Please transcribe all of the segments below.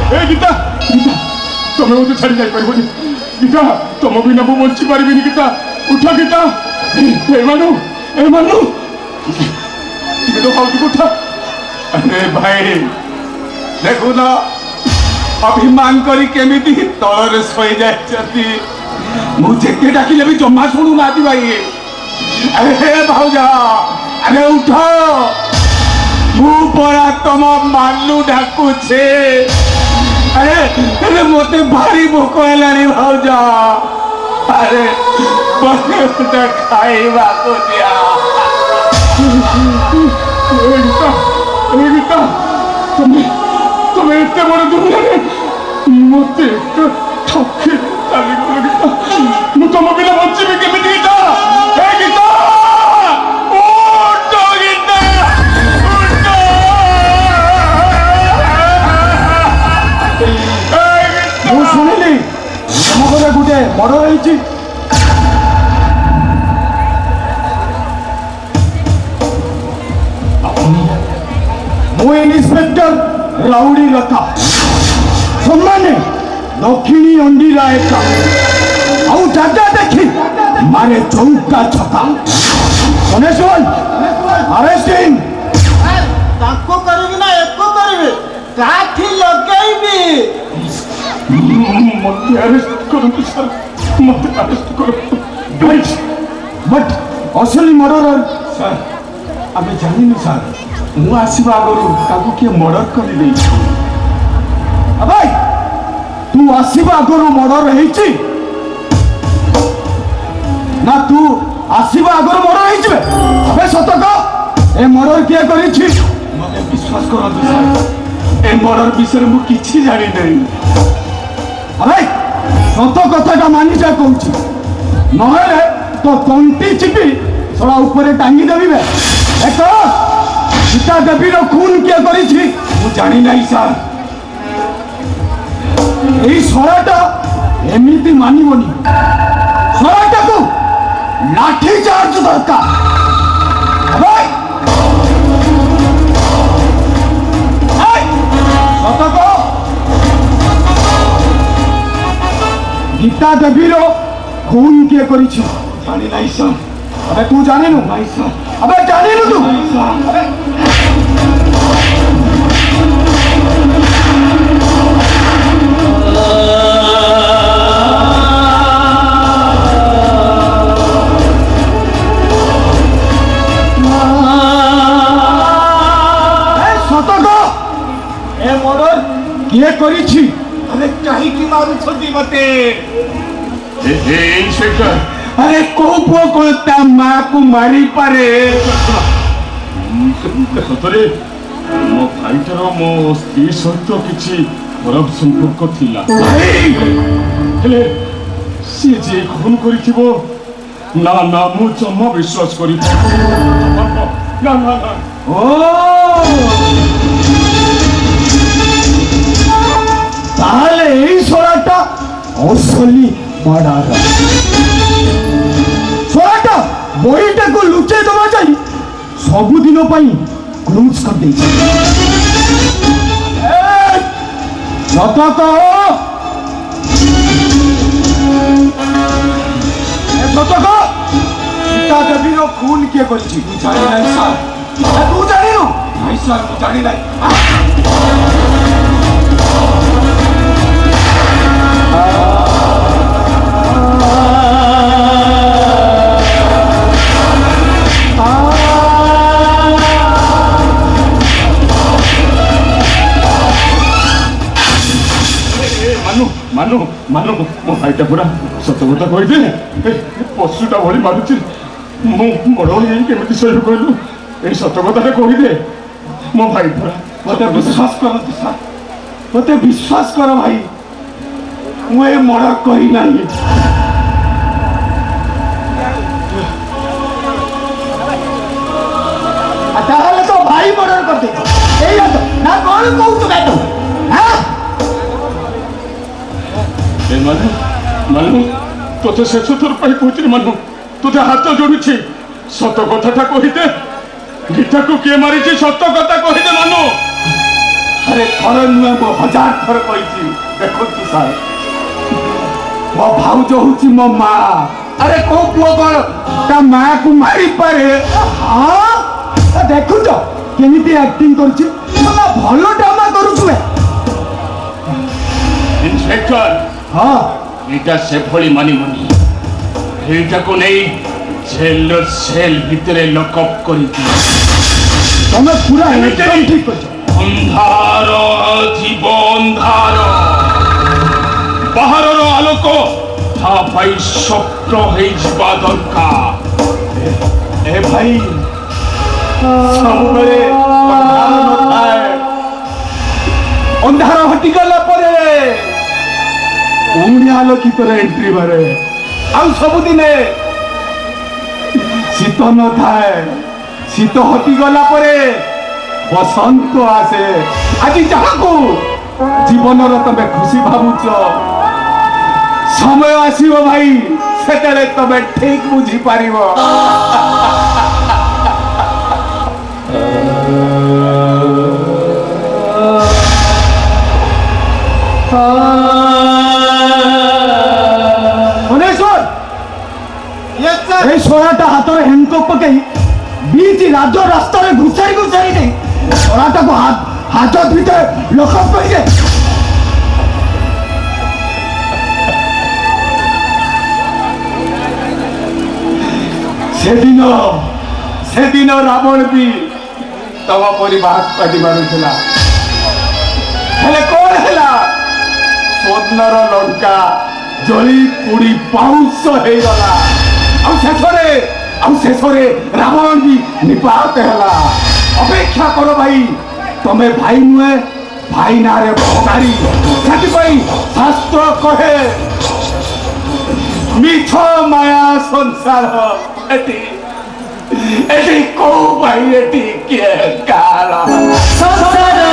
গীতা গীতা তুমি মতো ছাড়ি যাই পারবনি গীতা তুমি বিনা মু বঞ্চি পারিবিনি গীতা উঠ গীতা এমানু তুমি তো ভাবছি উঠ আরে ভাই দেখো না অভিমান করি কেমিতি তଳରେ ଶୋଇ ଯାଇଛନ୍ତି ମୁଁ ଯେତେ ଡାକିଲେ ବି ଜମା ଶୁଣୁନାହାନ୍ତି ଭାଇ ଆରେ ହେ ଭାଉଜ ଆରେ ଉଠ ମୁଁ ପରା ତମ ମାନୁ ଡାକୁଛେ ଆରେ ହେଲେ ମତେ ଭାରି ଭୋକ ହେଲାଣି ଭାଉଜ ଆରେ ଗୋଟେ ଖାଇବାକୁ ଦିଆ ଗୀତା তুমি এতে বড় দুনিয়ারে মতে ঠকে চালিগল গীতা ମୁଁ ତମ ବିନା ବଞ୍ଚିବି କେମିତି ଗୀତା ହେ ଗୀତା ଉଠ ଗୀତା ମୁଁ ଶୁଣିଲି ତମ ଘରେ ଗୋଟେ ମର୍ଡର ହେଇଛି ମୁଁ ଇନ୍ସପେକ୍ଟର ରାଉଡି ଲତା ସମ୍ମାନେ ଦକ୍ଷିଣୀ ଅଣ୍ଡିରା ଏକା ଆଉ ଜାଗା ଦେଖି ମାରେ ଚୌକା ଛକା ଗଣେଶ ଆରେଷ୍ଟିଂ ତାକୁ କରିବି ନା ଏକୁ କରିବି କାଠି ଲଗେଇବି ମତେ ଆରେଷ୍ଟ କରନ୍ତୁ ସାର୍ ମତେ ଆରେଷ୍ଟ କରନ୍ତୁ ବଟ୍ ଅସଲି ମର୍ଡର ସାର୍ ଆମେ ଜାଣିନୁ ସାର୍ ମୁଁ ଆସିବା ଆଗରୁ ତାକୁ କିଏ ମର୍ଡର କରିଦେଇଛି ଭାଇ ତୁ ଆସିବା ଆଗରୁ ମର୍ଡର ହେଇଛି ନା ତୁ ଆସିବା ଆଗରୁ ମର୍ଡର ହେଇଛି ଏବେ ସତ କହ ଏ ମର୍ଡର କିଏ କରିଛି ମତେ ବିଶ୍ୱାସ କରନ୍ତୁ ସାର୍ ଏ ମର୍ଡର ବିଷୟରେ ମୁଁ କିଛି ଜାଣିନାହିଁ ଭାଇ ସତ କଥାଟା ମାନି ଯା କହୁଛି ନହେଲେ ତ ତଣ୍ଟି ଚିପି ସଳା ଉପରେ ଟାଙ୍ଗି ଦେବି ଏକ ସୀତା ଦେବୀର খুন କିଏ କରିଛି ମୁଁ ଜାଣିନାହିଁ ସାର୍ এই শলাটা এমনিতে মানিবনি শলাটাকু লাঠি চার্জ দরকার গীতা দেবীর খুন কে করেছি জানি নাই স্যার আবে তুই জানিনু নাই স্যার আবে জানিনু তুই কিয়ে করেছি আরে কাহিকি মারুছন্তি মতে ইন্সপেক্টর আরে কোউ পুଅ কোন তা মা কু মারি পারে সতরে ମୋ ଭାଇଟାର ମୋ ସ୍ତ୍ରୀ ସହିତ କିଛି ଖରାପ ସମ୍ପର୍କ ଥିଲା ହେଲେ ସିଏ ଯିଏ ଖୁନ କରିଥିବ ନା ନା ମୁଁ ଜମା ବିଶ୍ୱାସ କରିପାରିବି ନା ନା ନା ও তাহলে এই শোলাটা অসলি মার্ডার শোলাটা বইটাকে লুচে দেওয়া যাই ସବୁଦିନ ପାଇଁ କ୍ଲୋଜ୍ କରିଦେଇଛି ସତ କହ ସତ କହ ସୀତା ଦେବୀର খুন କିଏ କରିଛି ମୁଁ ଜାଣି ନାହିଁ ସାର୍ ତୁ ଜାଣିନୁ ନାଇଁ ସାର୍ ମୁଁ ଜାଣି ନାହିଁ ମାନୁ ମାନୁ ମୋ ଭାଇଟା ପୁରା ସତ କଥା କହିଦେ ପଶୁଟା ଭଳି ମାରୁଛି ମୁଁ ବଡ଼ ହେଇ କେମିତି ଶୋଇବୁ କହିଲୁ ଏଇ ସତ କଥାଟା କହିଦେ ମୋ ଭାଇ ପୁରା ମତେ ବିଶ୍ୱାସ କରନ୍ତୁ ସାର୍ ମତେ ବିଶ୍ୱାସ କର ଭାଇ ମୁଁ ଏ ମର୍ଡର କରିନାହିଁ ତାହେଲେ ତ ଭାଇ ମର୍ଡର କରିଦେଇଛ ଏଇଆ ତ ନା କଣ କହୁଛୁ ଗାଈ ମାନୁ ମାନୁ ତୋତେ ଶେଷ ଥର ପାଇଁ କହୁଥିଲି ମାନୁ ତୋତେ ହାତ ଯୋଡୁଛି ସତ କଥାଟା କହିଦେ ଗୀତାକୁ କିଏ ମାରିଛି ସତ କଥା କହିଦେ ମାନୁ ଆରେ थर नुहे मो हजार थर कही देखु सार मो भाउज हूँ मो माँ अरे को पुओ कौन ता माँ को मारी पारे हाँ देखु तो केमिति एक्टिंग करुची भलो ड्रामा करुछुए इंस्पेक्टर हाँ এটা সেফলি মানিমুনি এইটাକୁ ନେଇ ଜେଲର ସେଲ୍ ଭିତରେ ଲକଅପ୍ କରିଦିଅ ତମେ ପୁରା एकदम ठीक करछ ଅନ୍ଧାର ଜୀବ ଅନ୍ଧାର ବାହାରର ଆଲୋକ ତା ପାଇଁ ସ୍ୱପ୍ନ ହେଇଯିବା ଦରକାର ए भाई ସବୁବେଳେ ଅନ୍ଧାର ନଥାଏ ଅନ୍ଧାର ହଟିଗଲା ପରେ ପୁଣି ଆଲୋକିତର ଏଣ୍ଟ୍ରି ମାରେ ଆଉ ସବୁଦିନେ ଶୀତ ନଥାଏ ଶୀତ ହଟିଗଲା ପରେ ବସନ୍ତ ଆସେ ଆଜି ଯାହାକୁ ଜୀବନର ତମେ ଖୁସି ଭାବୁଛ ସମୟ ଆସିବ ଭାଇ ସେତେବେଳେ ତମେ ଠିକ ବୁଝିପାରିବ এই সোনাটা হাতের হ্যান্ডকপ পকাই बीच राज रास्ता घुसाई घुसाई नहीं सोनाटा को हाथ ভিতরে লকআপ করে দে সেদিন রাবণ भी तब परिवार पाटी मारुला हेले कौन है स्वर्णर लंका जली पुड़ी पाउंस हो गला शेषरे रावण भी निपात है अपेक्षा करो भाई तमें भाई नुहे भाई ना रे बहकारी शास्त्र कहे मिछ माया संसार एटी एटी को भाई एटी के काला संसार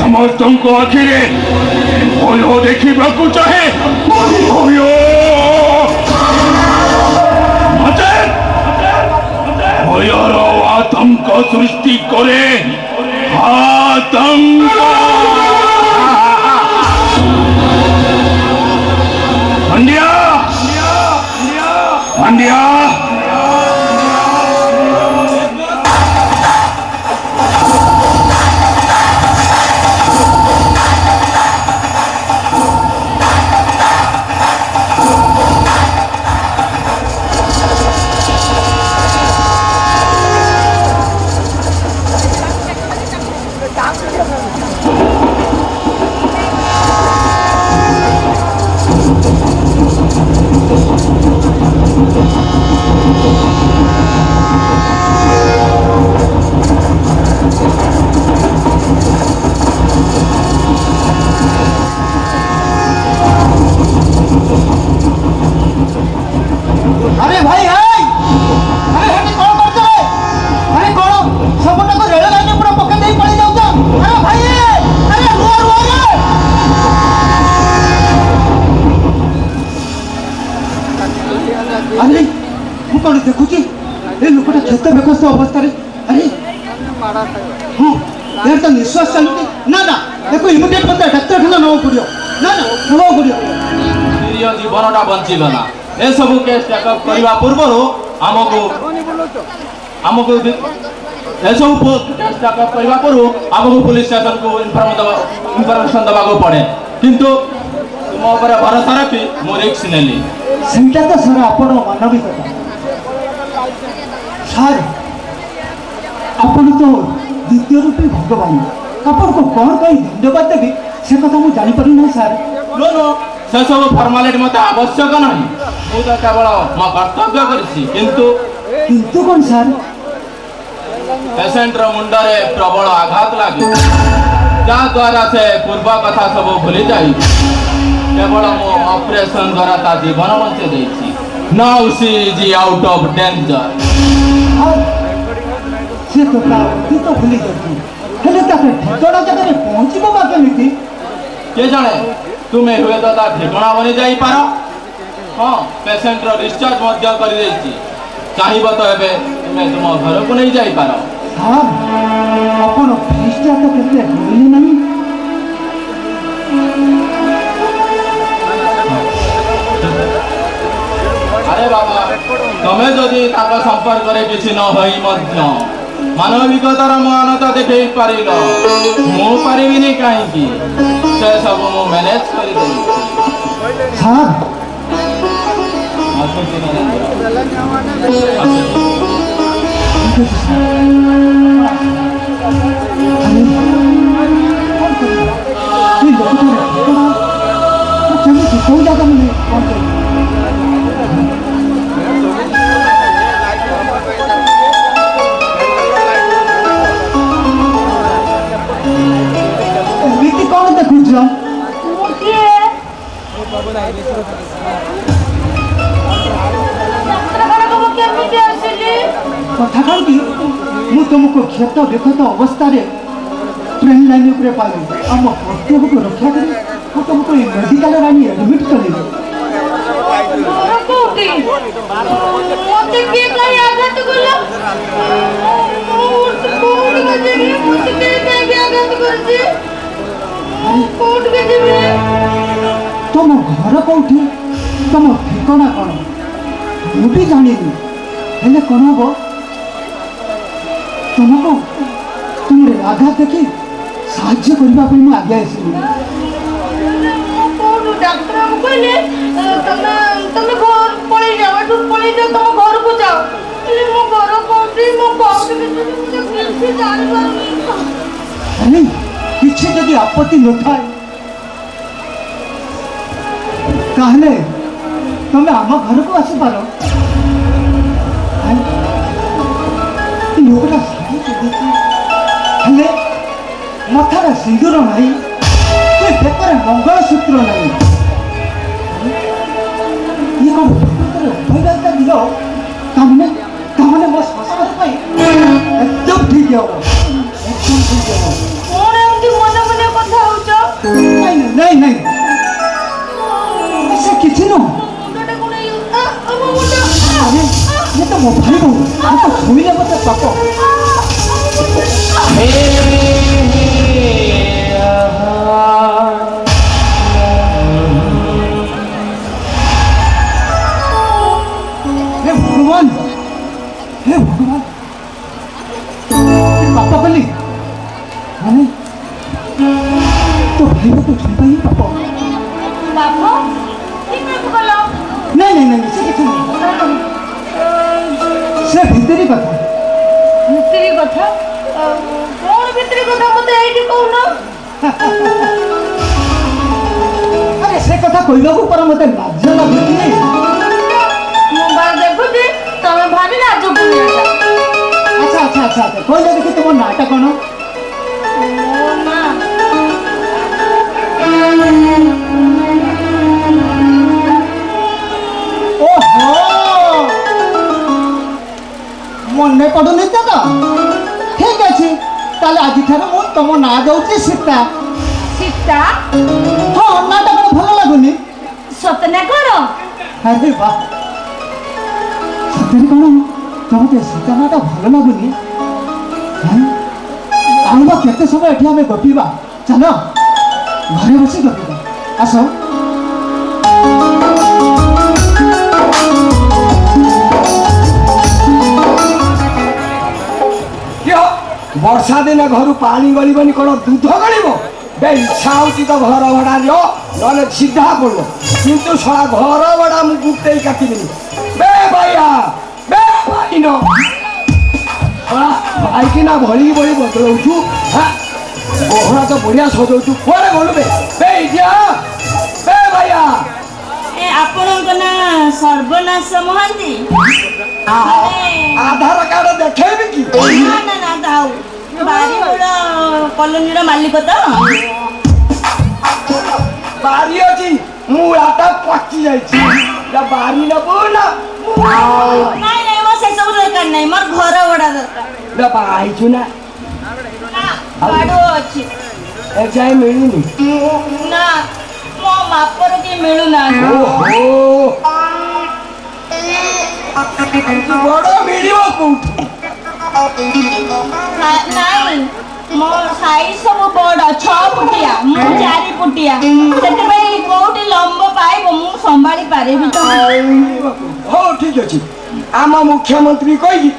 समस्तों आखिरे भय देखा चाहे भयर आतंक सृष्टि करे आतंक पांड्या पांड्या ଦେଖ ସେ ଅବସ୍ଥାରେ ଆରେ ହଁ ଏହାର ତ ନିଶ୍ୱାସ ଚାଲୁନି ନା ନା ଦେଖ ଇମିଡିଏଟ୍ ମୋତେ ଡାକ୍ତରଖାନା ନେବାକୁ ପଡ଼ିବ ନା ନା ନେବାକୁ ପଡ଼ିବ ନିରୀହ ଜୀବନଟା ବଞ୍ଚିଗଲା ଏସବୁ କେସ୍ ଚେକଅପ୍ କରିବା ପୂର୍ବରୁ ଆମକୁ ଏସବୁ କେସ୍ ଚେକଅପ୍ କରିବା ପୂର୍ବରୁ ଆମକୁ ପୁଲିସ୍ ଷ୍ଟେସନକୁ ଇନଫର୍ମେସନ୍ ଦେବାକୁ ପଡ଼େ କିନ୍ତୁ ତୁମ ଉପରେ ଭରସା ରଖି ମୁଁ ରିକ୍ସ ନେଲି। ସେଇଟା ତ ସାର୍ ଆପଣ ମାନବିକତା ସାର୍ ଆପଣ ତ ଦ୍ୱିତୀୟ ରୂପେ ଭଗବାନ ଆପଣଙ୍କୁ କ'ଣ ପାଇଁ ଧନ୍ୟବାଦ ଦେବି ସେ କଥା ମୁଁ ଜାଣିପାରୁନାହିଁ ସାର୍ ସେସବୁ ଫର୍ମାଲିଟି ମୋତେ ଆବଶ୍ୟକ ନାହିଁ ମୁଁ ତ କେବଳ ମୋ କର୍ତ୍ତବ୍ୟ କରିଛି କିନ୍ତୁ କ'ଣ ସାର୍ ପେସେଣ୍ଟର ମୁଣ୍ଡରେ ପ୍ରବଳ ଆଘାତ ଲାଗେ ଯାହାଦ୍ୱାରା ସେ ପୂର୍ବ କଥା ସବୁ ଭୁଲି ଯାଇ କେବଳ ମୋ ଅପରେସନ୍ ଦ୍ୱାରା ତା ଜୀବନ ବଞ୍ଚେଇ ଦେଇଛି। Now she is out of danger. ସେ ତ ତା ଅତୀତ ଭୁଲି ଯାଉଛି ହେଲେ ତାকে ଠିକଣା ଜାଗାରେ ପହଞ୍ଚିବ ବା କେମିତି କିଏ ଜାଣେ ତୁମେ ହୁଏତ ତା ଠିକଣା ବନି ଯାଇପାର। ହଁ ପେସେଣ୍ଟର ଡିସଚାର୍ଜ ମଧ୍ୟ କରିଦେଇଛି ଚାହିଁବ ତ ଏବେ ତୁମେ ତୁମ ଘରକୁ ନେଇ ଯାଇପାର। ସାର୍ ଆପଣ ଫିସ୍ଟା ତ କେତେ ଭୁଲିଲେ ନାହିଁ ଆରେ ବାବା ତମେ ଯଦି ତାଙ୍କ ସମ୍ପର୍କରେ କିଛି ନ ହୋଇ ମଧ୍ୟ ମାନବିକତାର ମହାନତା ଦେଖେଇ ପାରିଲ ମୁଁ ପାରିବିନି କାହିଁକି ସେ ସବୁ ମୁଁ ମ୍ୟାନେଜ କରିଦେଇଛି। ସାର୍ ଆସୁଛି ନରେନ୍ଦ୍ର। କୋଉ ଜାଗା ମାନେ କ'ଣ ଏମିତି କ'ଣ ଦେଖୁଛ କଥା କ'ଣ କି ମୁଁ ତୁମକୁ କ୍ଷତ ବିକ୍ଷତ ଅବସ୍ଥାରେ ଟ୍ରେନ୍ ଲାଇନ୍ ଉପରେ ପାଇଲି ଆମ କର୍ତ୍ତବ୍ୟକୁ ରକ୍ଷା କରି ମୁଁ ତୁମକୁ ଏଇ ମେଡ଼ିକାଲରେ ଆଣି ଆଡ଼ମିଟ୍ କଲି ତମ ଘର କୋଉଠି ତମ ଠିକଣା କ'ଣ ମୁଁ ବି ଜାଣିନି ହେଲେ କ'ଣ ହବ ତୁମକୁ ତୁମର ଆଘାତ ଦେଖି ସାହାଯ୍ୟ କରିବା ପାଇଁ ମୁଁ ଆଜ୍ଞା ଆସିଲି ଡାକ୍ତର କହିଲେ ତମେ ପଳେଇ ଯାଅ ଏଠୁ ପଳେଇ ଯାଅ ତମ ଘରକୁ ଯାଅ ହେଲେ ମୋ ଘର କୋଉଠି ମୋ କୋଉଠି କିଛି ଜାଣିପାରୁନି ଆରେ କିଛି ଯଦି ଆପତ୍ତି ନଥାଏ ତାହେଲେ ତମେ ଆମ ଘରକୁ ଆସିପାର ଲୋକଟା ଶାଢ଼ୀ ପିନ୍ଧିଛି ହେଲେ ମଥାରେ ସିନ୍ଦୁର ନାହିଁ ବେକରେ ମଙ୍ଗଳସୂତ୍ର ନାହିଁ ଇଏ କ'ଣ ଅଭୟତା ଦିଅ ତାମାନେ ମୋ ସଂସାର ପାଇଁ ଏକଦମ ଠିକ ହବ ଏକଦମ ଠିକ ହବ କ'ଣ ଏମିତି ମନେ ମନେ କଥା ହଉଛ ନାଇଁ ନାଇଁ ସେ କିଛି ନୁହଁ ମୁଣ୍ଡଟା କ'ଣ ଆମ ମୁଣ୍ଡ ଆରେ ଇଏ ତ ମୋ ଭାଇ ବୋହୂ ତ ଶୁଣିଲେ ମୋତେ ପାପ हे भगवान पाप कली माने तो भाई को छुपा ही पाप ବାପ ଠିକ କଲ नहीं नहीं नहीं से किछ नहीं से भीतरी कथा ଭିତରି କଥା କ'ଣ ଭିତରି କଥା ମୋତେ ଏଇଠି କହୁନ अरे से कथा कहବାକୁ पर मते लाज लाଗୁଛି ମୁଁ ବାର ଦେଖୁଛି ତମେ ଭାରି ଲାଜ କରୁଛ अच्छा अच्छा अच्छा कहले देखि तुम नाटा कोन ମୋ ମା ओहो मने पडुनी त ठीक अछि ताले आज ठार मु तुम ना दउची सीता ସୀତା हाँ नाटा कोन भलो लागुनी ସତନା କ'ଣ अरे वाह सତରେ कोन তোমাকে ସୀତାମାଟା ଭଲ ଲାଗୁନି ଆଉ ବା କେତେ ସମୟ ଏଠି ଆମେ ଗପିବା ଚାଲ ଘରେ ବସି ଗପିବା ଆସ ବର୍ଷା ଦିନେ ଘରୁ ପାଣି ଗଳିବନି କ'ଣ ଦୁଧ ଗଳିବ ବେ ଇଚ୍ଛା ହଉଛି ତ ଘର ଭଡ଼ା ଦିଅ ନହେଲେ ସିଧା ପଡ଼ିବ କିନ୍ତୁ ଶଳା ଘର ଭଡ଼ା ମୁଁ ଗୁଟେଇ କାଟିବିନି ବେ ଭାଇଆ ବେ ଭାଇନ ଶଳା ଭାଇକିନା ଭଳି ଭଳି ବଦଳଉଛୁ ଗହଣା ତ ବଢ଼ିଆ ସଜଉଛୁ କୁଆଡ଼େ ଗଲୁ ବେ ଇଡ଼ିଆ ବେ ଭାଇଆ ଆପଣଙ୍କ ନାଁ ସର୍ବନାଶ ମହାନ୍ତି ଆଧାର କାର୍ଡ ଦେଖେଇବି କି ନା ଦାଉ ବାରିମୂଳ କଲୋନୀର ମାଲିକ ତ ବାରି ଅଛି ମୁଁ ଆଟା ପଚି ଯାଇଛି ବାରି ନେବୁ ନା ନାଇଁ ନାଇଁ ମୋ ସେସବୁ ଦରକାର ନାହିଁ ମୋର ଘର ଭଡ଼ା ଦରକାର ବାହା ହେଇଛୁ ନା ବାଡ଼ୁଅ ଅଛି ଏ ଯାଇ ମିଳୁନି ନା ମୋ ମାପର କିଏ ମିଳୁନାହାନ୍ତି ବଡ ମିଳିବ କୋଉଠି ନାଇଁ ମୋ ସାଇଜ ସବୁ ବଡ 6 ଫୁଟିଆ ମୁଁ 4 ଫୁଟିଆ ସେଥିପାଇଁ କୋଉଠି ଲମ୍ବ ପାଇବ ମୁଁ ସମ୍ଭାଳି ପାରିବି ତ ହଉ ଠିକ ଅଛି ଆମ ମୁଖ୍ୟମନ୍ତ୍ରୀ କହିକି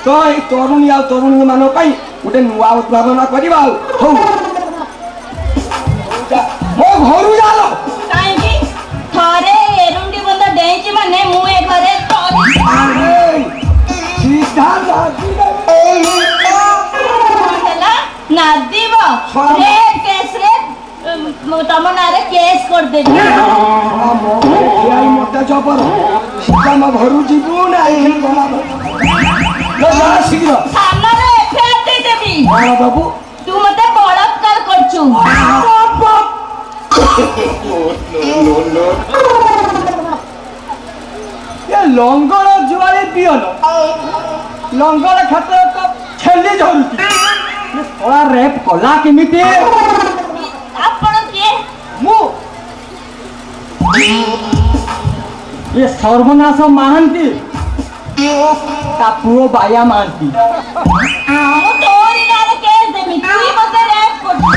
ତ ଏଇ ତରୁଣୀ ଆଉ ତରୁଣୀ ମାନଙ୍କ ପାଇଁ ଗୋଟେ ନୂଆ ଉଦ୍ଭାବନ କରିବା ଆଉ ହଉ ମୋ ଘରୁ ଯାଲ କାହିଁକି ଥରେ ଏରୁଣ୍ଡି ବନ୍ଧ ଡେଇଁଛି ମାନେ ମୁଁ ଏ ଘରେ ସିଧା ନାଦିବ ରେପ୍ କେସରେ ତମ ନାଁରେ କେସ୍ କରିଦେବି ମତେ ଜବର ସିଧା ମୋ ଘରୁ ଯିବୁ ନା ଶୀଘ୍ର ଥାନାରେ ଏଫଆଇଆର ଦେଇଦେବି ବାବୁ ତୁ ମତେ ବଳାତ୍କାର କରୁଛୁ ଲଙ୍ଗଳ ଜୁଆଳି ପିଅନ ଲଙ୍ଗଳ କ୍ଷେତ୍ରରେ ତ ଛେଲି ଝରୁଛି ରେପ୍ କଲା କେମିତି ଆପଣ କିଏ ମୁଁ ଏ ସର୍ବନାଶ ମହାନ୍ତି ତା ପୁଅ ବାୟା ମହାନ୍ତି ମୁଁ ତୋରି ନାଁରେ କେସ୍ ଦେବି ତୁଇ ମତେ ରେପ୍ କରୁଛୁ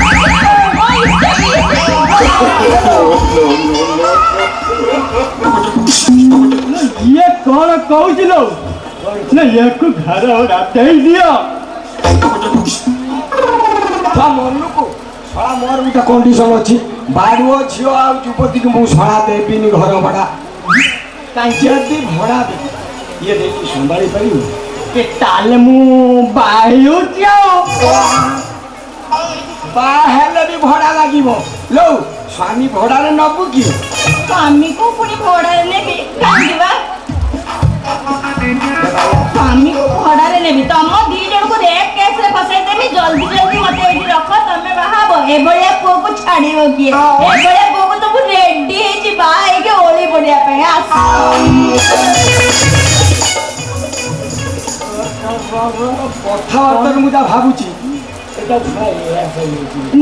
ଇଏ କଣ କହୁଛି ଲୋ ନା ୟାକୁ ଘର ଦେଇ ଦିଅ ମନକୁ ଶଳା ମୋର ଗୋଟେ କଣ୍ଡିସନ ଅଛି ବାଡ଼ୁଅ ଝିଅ ଆଉ ଯୁବତୀକୁ ମୁଁ ଶଳା ଦେବିନି ଘର ଭଡ଼ା କାହିଁକି ଯଦି ଭଡ଼ା ଦେବି ଇଏ ଦେଇକି ସମ୍ଭାଳି ପାରିବୁ ତାହେଲେ ମୁଁ ବାହା ହେଉଛି ଆଉ ବାହା ହେଲେ ବି ଭଡ଼ା ଲାଗିବ ଲୋ ସ୍ୱାମୀ ଭଡ଼ାରେ ନବୁ କି ସ୍ୱାମୀକୁ ପୁଣି ଭଡ଼ାରେ ନେବି କାହିଁକି ବା ସ୍ୱାମୀକୁ ଭଡ଼ାରେ ନେବି ତମ ଦି ଜଣଙ୍କୁ ରେପ୍ କେସରେ ଫସାଇଦେବି ଜଲ୍ଦି ଜଲ୍ଦି ମତେ ଏଇଠି ରଖ ତମେ ବାହା ହବ ଏଭଳିଆ ପୁଅକୁ ଛାଡ଼ିବ କିଏ ଏଭଳିଆ ପୁଅକୁ ତ ମୁଁ ରେଡି ହେଇଛି ବାହା ହେଇକି ଓଳି ପଡ଼ିବା ପାଇଁ ଆସ କଥାବାର୍ତ୍ତାରୁ ମୁଁ ଯାହା ଭାବୁଛି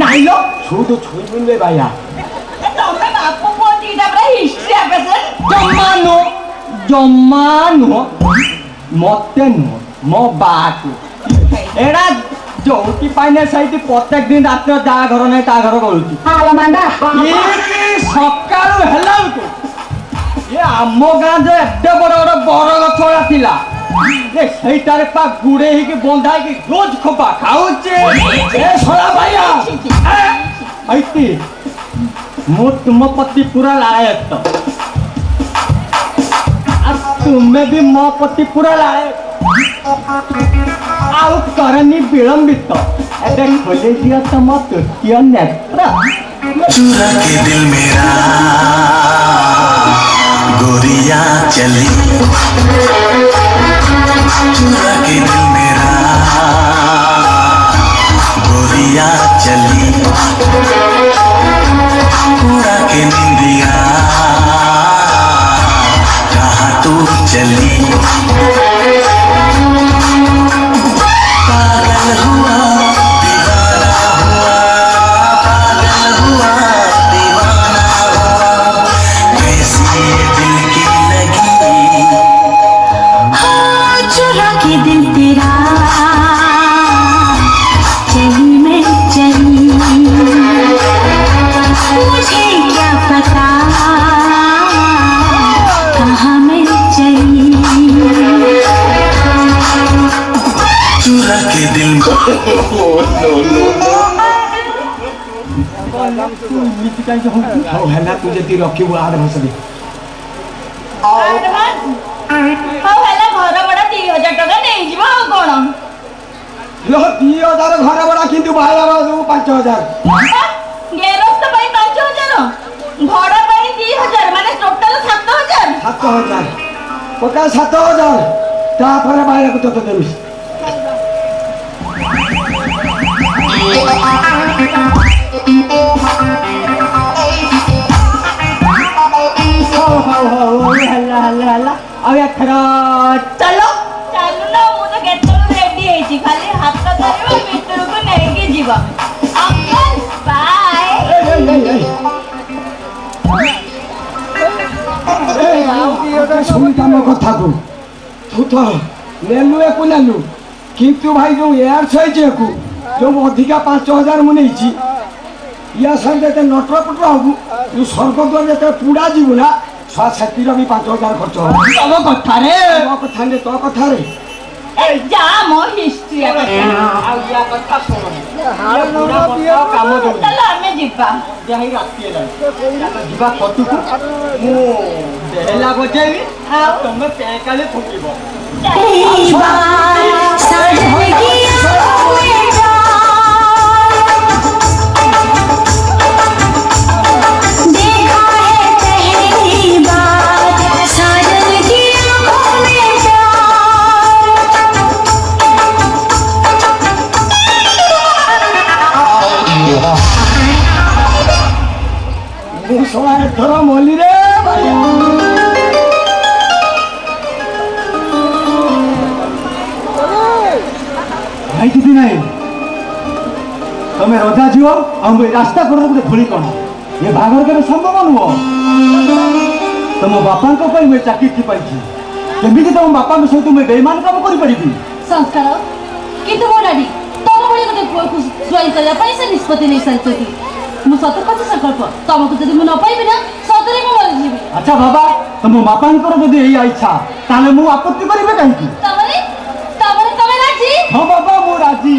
ନାଇଁ ଲୋ ଛୁଁ ତ ଛୁଇଁବୁନି ରେ ଭାଇଆ ତମେ ବାପ ପୁଅ ଦିଟା ପୁରା ହିଷ୍ଟ୍ରି ଆପେସନ୍ ଜମା ନୁହଁ ମତେ ନୁହଁ ମୋ ବାକୁ ଏଇଟା ଯୋଉଠି ପାଇନେ ସେଇଠି ପ୍ରତ୍ୟେକ ଦିନ ରାତିରେ ଯାହା ଘର ନାହିଁ ତା ଘର ଗଳୁଛି ସକାଳୁ ହେଲା ଏ ଆମ ଗାଁ ଯେ ଏତେ ବଡ ଗୋଟେ ବର ଗଛ ଥିଲା ସେଇଟାରେ ପା ଗୁଡେ ହେଇକି ବନ୍ଧା ହେଇକି ରୋଜ ଖୋପା ଖାଉଛି ଏ ଶଳା ଭାଇଆ ऐती ମୁଁ ତୁମ ପ୍ରତି ପୁରା ଲାୟକ ଆଉ ତୁମେ ବି ମୋ ପ୍ରତି ପୁରା ଲାୟକ ଆଉ କରନି ବିଳମ୍ବିତ ଏବେ ଖୋଲି ଦିଅ ତମ ତୃତୀୟ ନେତ୍ର चुरा के दिल मेरा गोरिया चली चुरा के दिल मेरा गोरिया चली उड़ा के निंदिया कहाँ तू चली पागल हुआ दीवाना हुआ दीवाना हुआ कैसी ये दिल की लगी हाँ चुरा ଏମିତି କାହିଁକି ହଉଛୁ? ହଉ ହେଲା ତୁ ଯଦି ରଖିବୁ ଆଡଭାନ୍ସ ଦେ। ଆଡଭାନ୍ସ ହଉ ହେଲା ଘର ଭଡ଼ା 3000 ଟଙ୍କା ନେଇଯିବ ଆଉ କଣ? ଲୋ 2000 ଘର ଭଡ଼ା କିନ୍ତୁ ବାହାଘର ଦେବୁ 5000। ଗେରସ୍ତ ପାଇଁ 5000 ଭଡ଼ା ପାଇଁ 3000 ମାନେ ଟୋଟାଲ 7000। 7000 ପକା 7000 ତାପରେ ବାହାରକୁ ତତେ ଦେବି। ହଉ ହେଲା ହେଲା ହେଲା ଆଉ ଏଥର ଚାଲ। ଚାଲୁ ନା ମୁଁ ତ କେତେବେଳୁ ରେଡି ହେଇଛି ଖାଲି ହାତ ଧରିବ ଭିତରକୁ ନେଇକି ଯିବ। Uncle bye. ଶୁଣି ତମ କଥାକୁ ତୁ ତ ନେଲୁ ଏକୁ ନେଲୁ କିନ୍ତୁ ଭାଇ ଯୋଉ ଏୟାର ସାଇଜକୁ ଯୋଉ ଅଧିକା 5000 ମୁଁ ନେଇଛି ୟା ସାଙ୍ଗେ ଯେତେ ନଟର ପଟର ହବୁ ତୁ ସ୍ୱର୍ଗଦ୍ୱାର ଯେତେବେଳେ ପୁଡ଼ା ଯିବୁ ନା ସେଥିର ବି 5000 ଖର୍ଚ୍ଚ ହବ। ତମ କଥାରେ ତୋ କଥାରେ ତୋ କଥାରେ ଯା ମୋ ହିଷ୍ଟ୍ରି ଆଉ ୟା କଥା ଶୁଣ କାମ ଦଉନି। ଚାଲ ଆମେ ଯିବା। ଯାଇ ରାତି ହେଲାଣି ଚାଲ ଯିବା କଟୁକୁ। ମୁଁ ବେହେଲା ବଜେଇବି ଆଉ ତମେ ପେକାଲି ଫୁଟିବ। ମୁଁ ଶଳା ଏଥର ମଲିରେ ଭାଇ। ଭାଇ କିଛି ନାହିଁ ତମେ ରଜା ଝିଅ ଆଉ ମୁଁ ରାସ୍ତା କଡ଼ରେ ଗୋଟେ ଧୂଳି କଣ ଏ ବାହାଘର କେବେ ସମ୍ଭବ ନୁହଁ। ତମ ବାପାଙ୍କ ପାଇଁ ମୁଁ ଚାକିରି ପାଇଛି କେମିତି ତମ ବାପାଙ୍କ ସହିତ ମୁଁ ବେଇମାନ କାମ କରିପାରିବି? ସଂସ୍କାର କିନ୍ତୁ ମୋ ଡାଡି ତମ ଭଳି ଗୋଟେ ପୁଅକୁ ଜ୍ୱାଇଁ କରିବା ପାଇଁ ସେ ନିଷ୍ପତ୍ତି ନେଇସାରିଛନ୍ତି। ମୁଁ ସତ କଥା ସଂକଳ୍ପ ତମକୁ ଯଦି ମୁଁ ନ ପାଇବି ନା ସତରେ ମୁଁ ମରିଯିବି। ଆଚ୍ଛା ବାବା ତମ ବାପାଙ୍କର ଯଦି ଏଇ ଇଚ୍ଛା ତାହେଲେ ମୁଁ ଆପତ୍ତି କରିବି କାହିଁକି? ତାପରେ ତାପରେ ତମେ ରାଜି? ହଁ ବାବା ମୁଁ ରାଜି।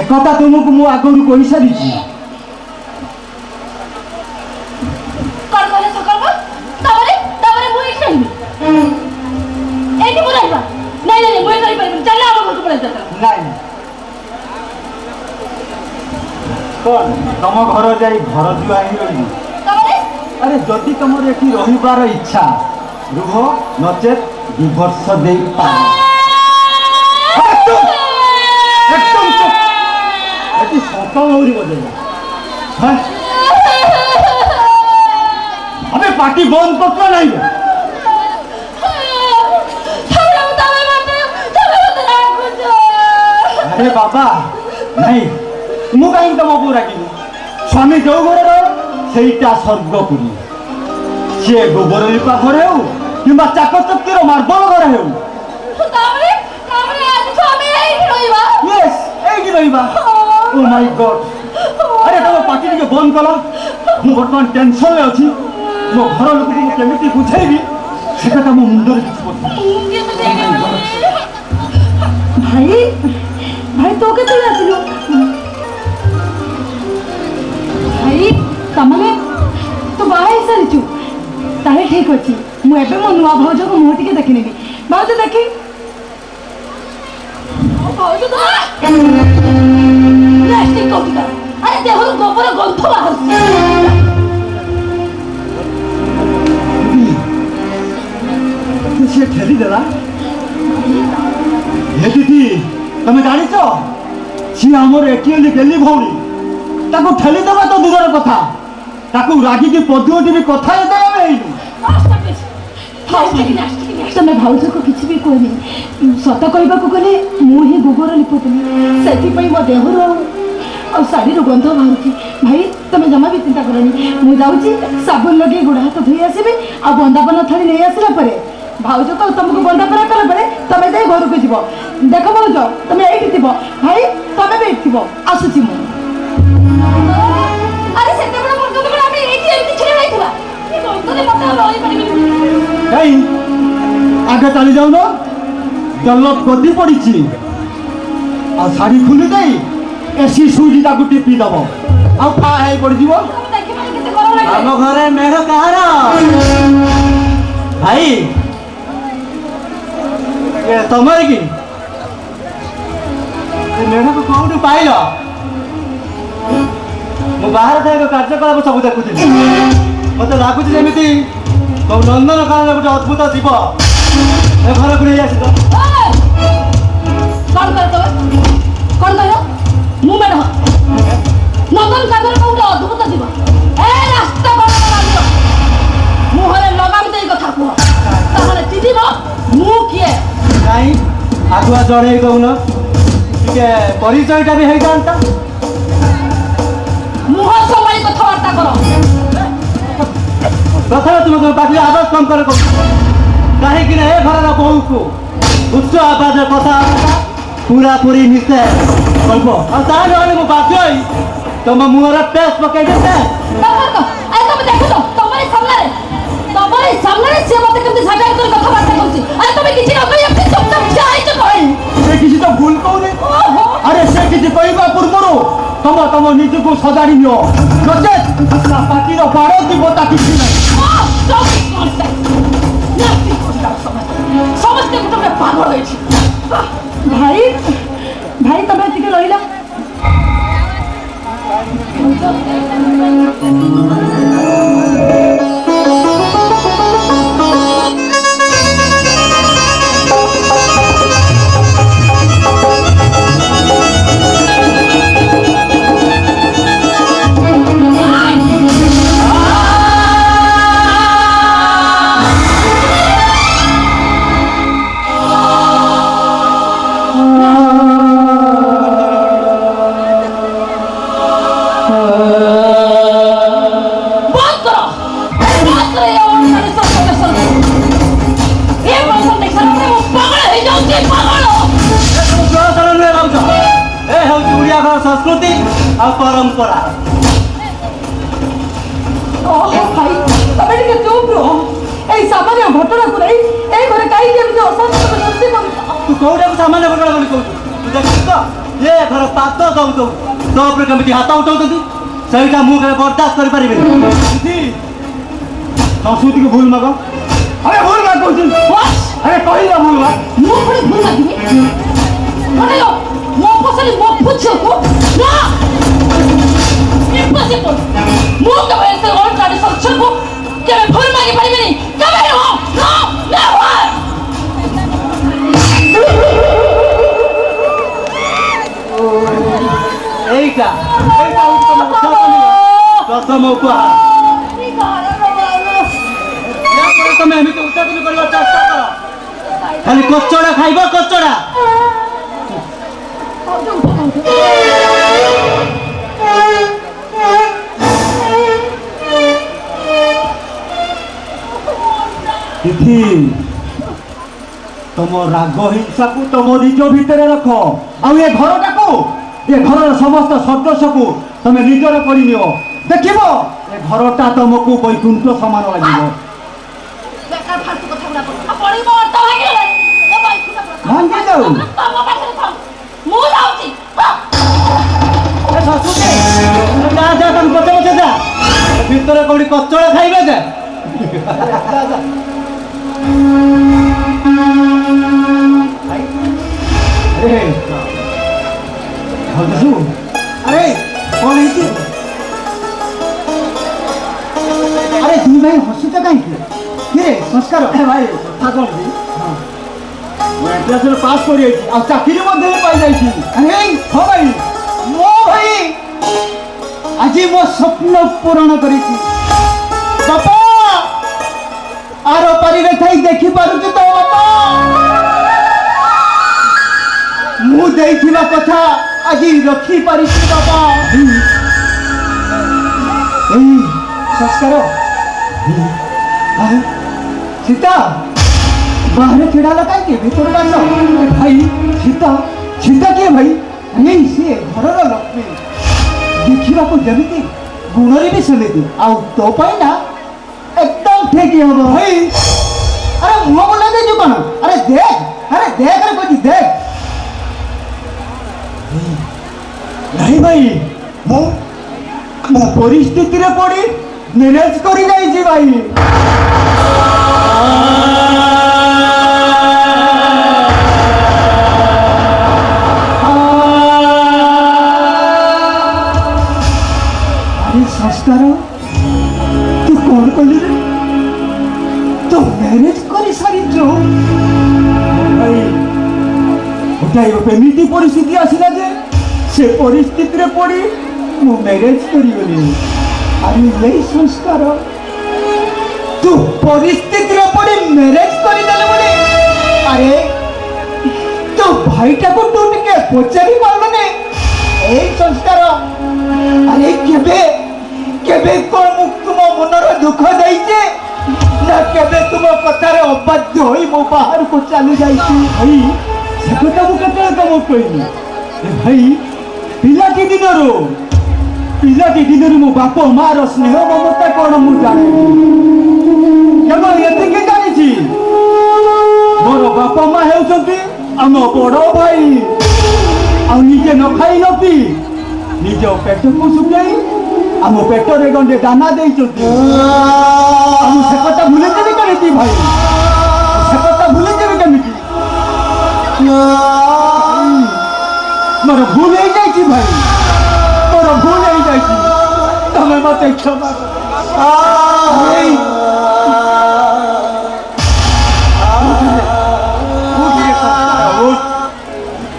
একথা তোমাকে মু আগରୁ কই সারিছি কর করে সকাল তাহলে তাহলে মুই খাইবি এইটি বলাইবা নাই নাই মুই করি পারিবি চল আমার ঘরকে পড়ে যাতা নাই কোন তম ঘর যাই ঘর জুয়া হি রইবি তাহলে আরে যদি তোমার এটি রহিবার ইচ্ছা রুহ নচেত ডিভোর্স দেই পাও একদম চুপ এটি সত মৌরি বজে হ্যাঁ আমি পার্টি বন্ধ করতে নাই আরে বাবা নাই মু কাহিଁକି ତମ ପୁଅ ରାଗିବି ସ୍ୱାମୀ ଯୋଉ ଘରେ ରହ ସେଇଟା ସ୍ୱର୍ଗପୁରୀ ସିଏ ଗୋବର ଲିପା ଘରେ ହେଉ କିମ୍ବା ଚାକଚକ୍ତିର ମାର୍ବଲ ଘରେ ହେଉ Yes, এইটি রইবা ও মাই গড আরে তম পার্টি টিকে বন্ধ কল মু বর্তমান টেনশন অছি মো ঘর লোককে মু কেমিতি বুঝাইবি সেটা তো মো মুন্ডরে কিছু পড়ছে ভাই ভাই তো কেতলে আসিলো ভাই তামানে তো বাহাই সারিছু তাহলে ঠিক আছে মু এবে মো নুয়া ভাউজকে মুহ টিকে দেখি নেবি ভাউজ দেখি ভাউজ তো প্লাস্টিক কৌতুকা আরে দেহর গোবর গন্ধ বাহারছে সে ঠেলি দেলা হে দিদি তুমি জানিছ সি আমার এটিএলি গেলি ভৌণী তাকে ঠেলি দেবা তো দূরের কথা তাকে রাগিকি পদুটি ବି କଥା ହେଇ ହେଇନି ତମେ ଭାଉଜକୁ କିଛି ବି କୁହନି ସତ କହିବାକୁ ଗଲେ ମୁଁ ହିଁ ଗୋବର ଲିପୁଥିଲି ସେଥିପାଇଁ ମୋ ଦେହରୁ ଆଉ ଶାଢ଼ୀରୁ ଗନ୍ଧ ବାହାରୁଛି ଭାଇ ତମେ ଜମା ବି ଚିନ୍ତା କରନି ମୁଁ ଯାଉଛି ସାବୁନ ଲଗେଇ ଗୋଡ଼ ହାତ ଧୋଇ ଆସିବି ଆଉ ବନ୍ଦାପନା ଥାଳି ନେଇ ଆସିଲା ପରେ ভাউজ তো তোমাকে বন্ধাপনা কলা বেড়ে তুমি যাই ঘরକୁ ଯିବ ଦେଖ ଭାଉଜ তুমি এইଠି ଥିବ ভাই তুমি ବି এইଠି ଥିବ ଆସୁଛି ମୁଁ ଆରେ ସେତେବେଳେ ବନ୍ଧୁକ ଆମେ ଏଇଠି ଏମିତି ଛିଡ଼ା ହେଇଥିବା ଏ ବନ୍ଧୁରେ ମତେ ଆଉ ରହିପାରିବିନି କାଇଁ ଆଗେ ଚାଲି ଯାଉନ ଜଲ୍ଲଭ ଗଦି ପଡ଼ିଛି ଆଉ ଶାଢ଼ୀ ଖୋଲି ଦେଇ ଏସି ସୁଇଚଟାକୁ ଟିପି ଦେବ ଆଉ ଫା ହେଇ ପଡ଼ିଯିବ ତମେ ଦେଖିପାରିଲେ କେତେ ଗରମ ଲାଗିଲା ଆମ ଘରେ ମେଢ଼ କାହାର ଭାଇ ଏ ତମର କି ଏ ମେଢ଼କୁ କୋଉଠୁ ପାଇଲ ମୁଁ ବାହାରେ ଥାଇ କାର୍ଯ୍ୟକଳାପ ସବୁ ଦେଖୁଥିଲି ମତେ ଲାଗୁଛି ଯେମିତି ନନ୍ଦନକାନନ ଗୋଟେ ଅଦ୍ଭୁତ ଜୀବ ଏ ଘରକୁ ନେଇ ଆସିଛ କଣ କର ତମେ କଣ କହିଲ ମୁଁ ମେଢ଼ ନନ୍ଦନକାନନ ଗୋଟେ ଅଦ୍ଭୁତ ଯିବ ଏ ରାସ୍ତା ବଡ଼ ଲାଗିବ ମୁହଁରେ ଲଗାମ ଦେଇ କଥା କୁହ ତାହେଲେ ଚିଠିବ ମୁଁ କିଏ କାହିଁ ଆଗୁଆ ଜଣେଇ ଦଉନ ଟିକେ ପରିଚୟଟା ବି ହେଇଯାଆନ୍ତା ମୁହଁ ସମ୍ଭାଳି କଥାବାର୍ତ୍ତା କର ପ୍ରଥମେ ତୁମେ ତୁମ ପାଖରେ ଆବାଜ କମ୍ କର କାହିଁକି ନା ଏ ଘରର ବୋହୂକୁ ଉଚ୍ଚ ଆବାଜରେ କଥାବାର୍ତ୍ତା ପୁରାପୁରି ନିଷେଧ କହିବ ଆଉ ତା ନହେଲେ ମୁଁ ବାଧ୍ୟ ହୋଇ ତମ ମୁହଁରେ ପେଷ୍ଟ ପକେଇ ଦେବେ ଆରେ ତମେ ଦେଖୁଛ ତମରି ସାମ୍ନାରେ ସେ ମତେ କେମିତି ଝାଡା କରି କଥାବାର୍ତ୍ତା କରୁଛି ଆରେ ତମେ କିଛି ନ କହି ଏମିତି ଚୁପଚାପ ଠିଆ ହେଇଛ କହି ସେ କିଛି ତ ଭୁଲ କହୁନି ଆରେ ସେ କିଛି କହିବା ପୂର୍ବରୁ ତମ ନିଜକୁ ସଜାଡ଼ି ନିଅ ନଚେତ୍ ତା ପାଟିର ବାଡ଼ ଯିବ ତା କିଛି ନାହିଁ ସମସ୍ତେ ଗୋଟେ ପାଗଳ ହେଇଛି ଭାଇ ଭାଇ ତମେ ଟିକେ ରହିଲା ସଂସ୍କୃତି ଆଉ ପରମ୍ପରା ଓହୋ ଭାଇ ତମେ ଟିକେ ଚୁପ୍ ରୁହ ଏଇ ସାମାନ୍ୟ ଘଟଣାକୁ ନେଇ ଏଇ ଘରେ କାହିଁକି ଏମିତି ଅଶାନ୍ତି ସୃଷ୍ଟି କରୁଛ ତୁ କୋଉଟାକୁ ସାମାନ୍ୟ ଘଟଣା ବୋଲି କହୁଛୁ ତୁ ଦେଖିଛୁ ତ ଏ ଘର ପାଦ ଦଉ ଦଉ ତୋ ଉପରେ କେମିତି ହାତ ଉଠାଉଛନ୍ତି ସେଇଟା ମୁଁ କେବେ ବରଦାସ୍ତ କରିପାରିବିନି ସଂସ୍କୃତିକୁ ଭୁଲ ମାଗ ଆରେ ଭୁଲ ମାଗ କହୁଛି ଆରେ କହିଲା ଭୁଲ ମାଗ ମୁଁ ପୁଣି ଭୁଲ ମାଗିବି ଅନେକ ମୋ ପଛରେ ମୋ ପୁଛକୁ ନା ଇମ୍ପସିବଲ ମୁଁ କେବେ ଏତେ ଓଲ୍ଡ ଟ୍ରାଡିସନ ଛକୁ କେବେ ଭୁଲ ମାଗି ପାରିବିନି କେବେ ନୁହଁ नो ନେଭର এইটা এইটা হচ্ছে তোমার প্রথম উপহার এরপরে তুমি এমনি উচ্চারণ করার চেষ্টা করো খালি কচড়া খাইব কচড়া তিথি ତମ ରାଗ ହିଂସାକୁ ତମ ନିଜ ଭିତରେ ରଖ ଆଉ ଏ ଘରଟାକୁ ଏ ଘରର ସମସ୍ତ ସଦସ୍ୟକୁ ତମେ ନିଜର କରିନିଅ ଦେଖିବ ଏ ଘରଟା ତମକୁ ବୈକୁଣ୍ଠ ସମାନ ଲାଗିବ ବେକାର ଫାଲତୁ କଥା ଗୁଡା କର ପଡିବ ଅର୍ଥ ଭାଙ୍ଗିଗଲାଣି ଏ ବୈକୁଣ୍ଠ ଭାଙ୍ଗି ଯାଉ ତମ ପାଖରେ ଥାଉ ମୁଁ ଯାଉଛି ଏ ଶାଶୁକେ ଯା ଯା ତମେ ପଛେ ପଛେ ଯା ଭିତରେ କୋଉଠି କଚଡ଼ା ଖାଇବେ ଯେ अरे कौन है अरे तुम भाई हसुच कहीं संस्कार भाई कथा कौन एंट्रांस पास कर चाकरी पाई जाइए अरे हाँ भाई मो भाई आज मो स्वप्न पूरण कर बापा आर पारे थी देखी पारुच तो बापा मु देइथिबा कथा आज रखी पारि बाबा संस्कार सीता बाहर छेड़ा लगा के भीतर का भाई सीता सीता किए भाई नहीं सी घर लक्ष्मी देखा को जमी गुण भी सेमती आउ तो पाई ना एकदम ठीक हम भाई अरे मुह बोला दे जो कौन अरे देख अरे कोई देख नहीं भाई मो परिस्थिति रे पड़ी मैनेज करी जाई भाई अरे संस्कार तू कौन कली रे तो मैनेज करी सारी जो भाई ওটাই এমিতি পরিস্থিতি আসিলা যে সে পরিস্থিতিরে পড়ি মু ম্যারেজ করিগলি আরে এই সংস্কার তু পরিস্থিতিরে পড়ি ম্যারেজ করিদেলে বলে আরে তো ভাইটাকে তু টিকে পচারি পারলনে এই সংস্কার আরে কেবে কেবে কোন মুখ তুম মনর দুঃখ দেইছে না কেবে তুম কথারে অবাধ্য হই মো বাহারକୁ চালি যাইছি ভাই से कथा को कथा तम कहनी भाई पिलाटी दिनरू मो बाप मार स्नेह ममता कौन मु जाने केवल एतिके जानी मोर बाप माँ हेउछंती आम बड़ भाई आ निजे न खाई न पी निज पेट को सुखाई आम पेटरे गंडे दाना देइछंती आम से कथा भूले देबे केमिति भाई से कथा भूले देबे केमिति मोर भूल हो जाए भाई मोर भूल हो जाए तमें मत क्षमा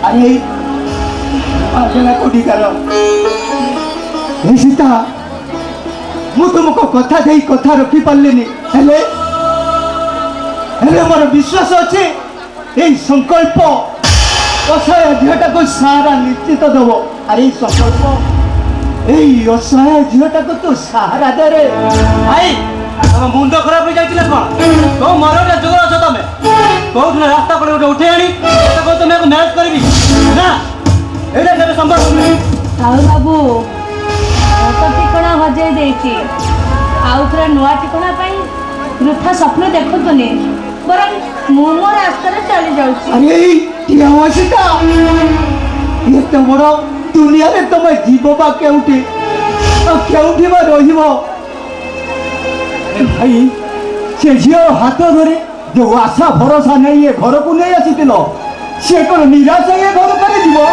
अरे सीता मु तुमको कथा दे कथा रखी पार्लेनी हेले मोर विश्वास अच्छे এই সংকল্প অসহায় ঝিওটাকে সারা নিশ্চিত দেব আর এই সংকল্প এই অসহায় ঝিওটাকে তো সাহারা দে রে ভাই তোমার মুন্ড খারাপ হয়ে যাইছিল কোন তো মরণে জোর আছো তুমি কোউঠলে রাস্তা করে উঠে উঠে আনি এটা কো তুমি একটু ম্যানেজ করবি না এটা কেবে সম্ভব নয় ଆଉ ବାବୁ ତ ଠିକଣା ହଜେଇ ଦେଇଛି ଆଉ ଥରେ ନୂଆ ଠିକଣା ପାଇଁ ବୃଥା ସ୍ୱପ୍ନ ଦେଖନ୍ତୁନି ବରଂ ମୁଁ ମୋ ରାସ୍ତାରେ ଚାଲି ଯାଉଛି अरे क्या सीता ये तो बड़ दुनिया रे तुम जीव बा केउठी केउठी बा रहिबो भाई से झियो हाथ धरे जो आशा भरोसा नहीं ये घर को नहीं आसीतिलो से कोन निराशा ये घर करे जीवो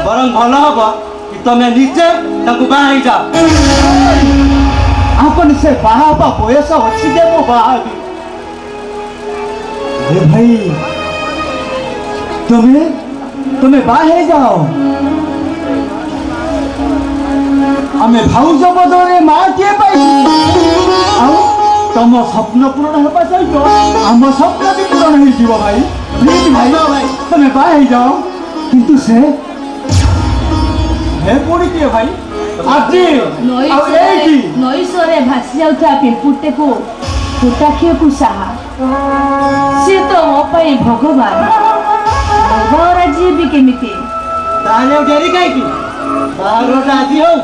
বরং ভালো হবো কি তুমি নিজে তাকে বাহা হই যাও आपन से बाहा बयस अच्छी दे मो बाहाबी भाई तुम्हें बाहे जाओ हमें भाउज बदले माँ किए पाई तुम स्वप्न पूरण होगा सहित आम स्वप्न भी पूरण हो भाई प्लीज भाई तुम्हें बाहे जाओ किंतु से पुणी किए भाई আজি ନଈସରେ ଭାସି ଯାଉଥିବା ପିମ୍ପୁଟେକୁ ଫୁଟାଖିବାକୁ ସାହା ସିଏ ତ ମୋ ପାଇଁ ଭଗବାନ ବାବାରା ଯିବି କେମିତି ତାହେଲେ ଡେରି କାହିଁକି ବାହାଘରଟା ଆଜି ହଉ